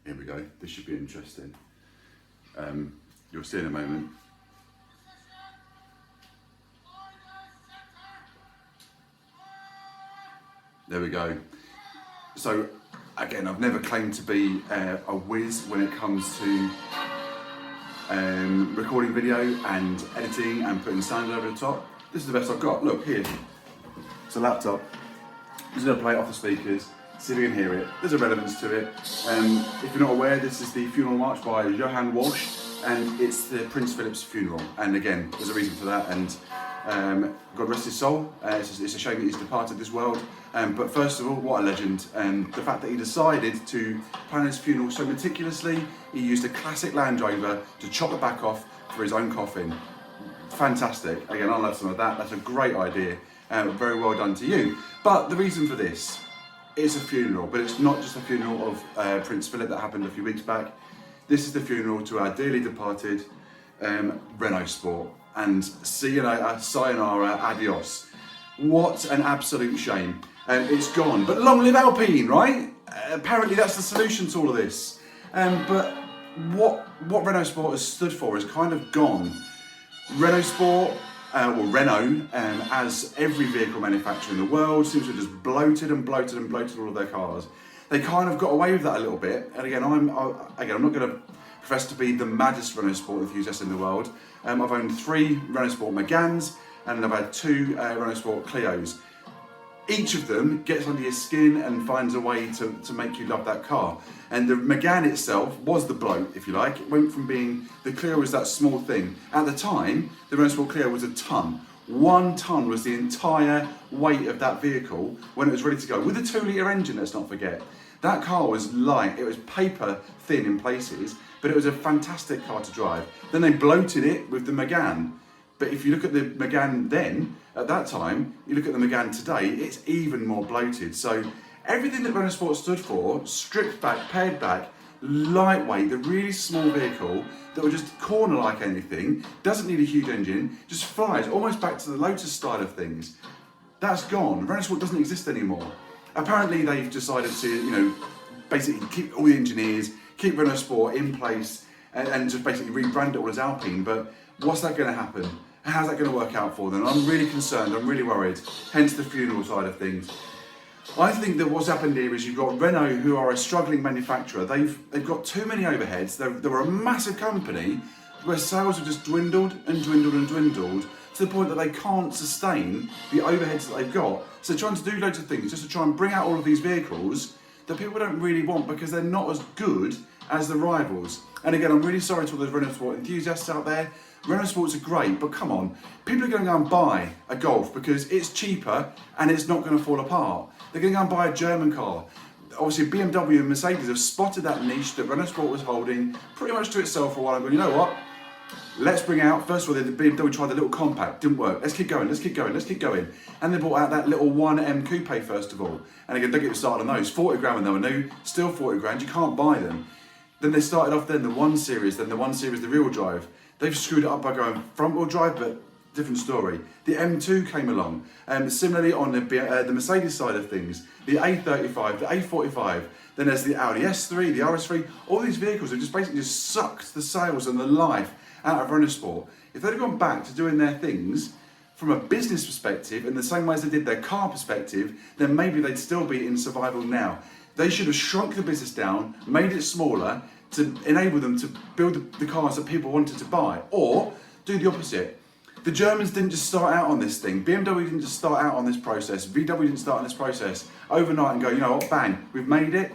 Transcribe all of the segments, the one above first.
Here we go, this should be interesting. You'll see in a moment. There we go. So again, I've never claimed to be a whiz when it comes to recording video and editing and putting sound over the top. This is the best I've got. Look here, it's a laptop. I'm just going to play it off the speakers, see if you can hear it. There's a relevance to it. If you're not aware, this is the funeral march by Johann Walsh, and it's the Prince Philip's funeral. And again, there's a reason for that, and God rest his soul. It's a shame that he's departed this world. But first of all, what a legend. The fact that he decided to plan his funeral so meticulously, he used a classic Land Rover to chop the back off for his own coffin. Fantastic. Again, I love some of that. That's a great idea. Very well done to you. But the reason for this is a funeral, but it's not just a funeral of Prince Philip that happened a few weeks back. This is the funeral to our dearly departed RenaultSport. And sayonara, adios. What an absolute shame. It's gone. But long live Alpine, right? Apparently that's the solution to all of this. But what RenaultSport has stood for has kind of gone. RenaultSport, or Renault, as every vehicle manufacturer in the world, seems to have just bloated all of their cars. They kind of got away with that a little bit. And again, I'm not going to profess to be the maddest RenaultSport enthusiast in the world. I've owned 3 RenaultSport Meganes, and I've had 2 RenaultSport Clios. Each of them gets under your skin and finds a way to make you love that car. And the Megane itself was the bloat, if you like. It went from being, the Clio was that small thing. At the time, the RenaultSport Clio was a ton. 1 ton was the entire weight of that vehicle when it was ready to go. With a 2-litre engine, let's not forget. That car was light, it was paper thin in places, but it was a fantastic car to drive. Then they bloated it with the Megane. But if you look at the Megane then, at that time, you look at the Megane today, it's even more bloated. So everything that RenaultSport stood for, stripped back, pared back, lightweight, the really small vehicle that will just corner like anything, doesn't need a huge engine, just flies almost back to the Lotus style of things. That's gone. RenaultSport doesn't exist anymore. Apparently they've decided to, basically keep all the engineers, keep RenaultSport in place and just basically rebrand it all as Alpine. But what's that going to happen? How's that going to work out for them? I'm really concerned, I'm really worried, hence the funeral side of things. I think that what's happened here is you've got Renault, who are a struggling manufacturer. They've got too many overheads. They were a massive company where sales have just dwindled to the point that they can't sustain the overheads that they've got. So they're trying to do loads of things just to try and bring out all of these vehicles that people don't really want because they're not as good as the rivals. And again, I'm really sorry to all those RenaultSport enthusiasts out there. RenaultSports are great, but come on, people are going to go and buy a Golf because it's cheaper and it's not going to fall apart. They're going to go and buy a German car. Obviously, BMW and Mercedes have spotted that niche that RenaultSport was holding pretty much to itself for a while and going, you know what? Let's bring out, first of all, the BMW tried the little compact, didn't work. Let's keep going. And they brought out that little 1M coupe first of all. And again, don't get me started on those. 40 grand when they were new, still 40 grand, you can't buy them. Then they started off then the 1 Series, then the 1 Series, the rear-wheel drive. They've screwed it up by going front-wheel drive, but different story. The M2 came along. Similarly on the Mercedes side of things, the A35, the A45, then there's the Audi S3, the RS3, all these vehicles have just basically just sucked the sales and the life out of RenaultSport. If they'd have gone back to doing their things from a business perspective, in the same way as they did their car perspective, then maybe they'd still be in survival now. They should have shrunk the business down, made it smaller, to enable them to build the cars that people wanted to buy, or do the opposite. The Germans didn't just start out on this thing. BMW didn't just start out on this process. VW didn't start on this process overnight and go, you know what, bang, we've made it.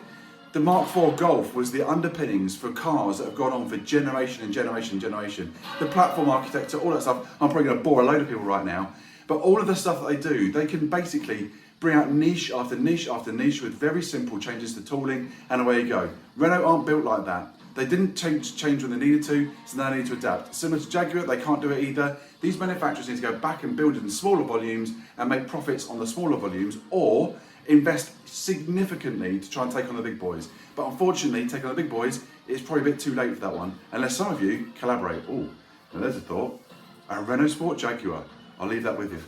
The Mark IV Golf was the underpinnings for cars that have gone on for generation and generation and generation. The platform architecture, all that stuff, I'm probably going to bore a load of people right now, but all of the stuff that they do, they can basically bring out niche after niche after niche with very simple changes to tooling, and away you go. Renault aren't built like that. They didn't change when they needed to, so now they need to adapt. Similar to Jaguar, they can't do it either. These manufacturers need to go back and build in smaller volumes and make profits on the smaller volumes, or invest significantly to try and take on the big boys. But unfortunately, taking on the big boys, it's probably a bit too late for that one, unless some of you collaborate. Oh, now there's a thought. A Renault Sport Jaguar. I'll leave that with you.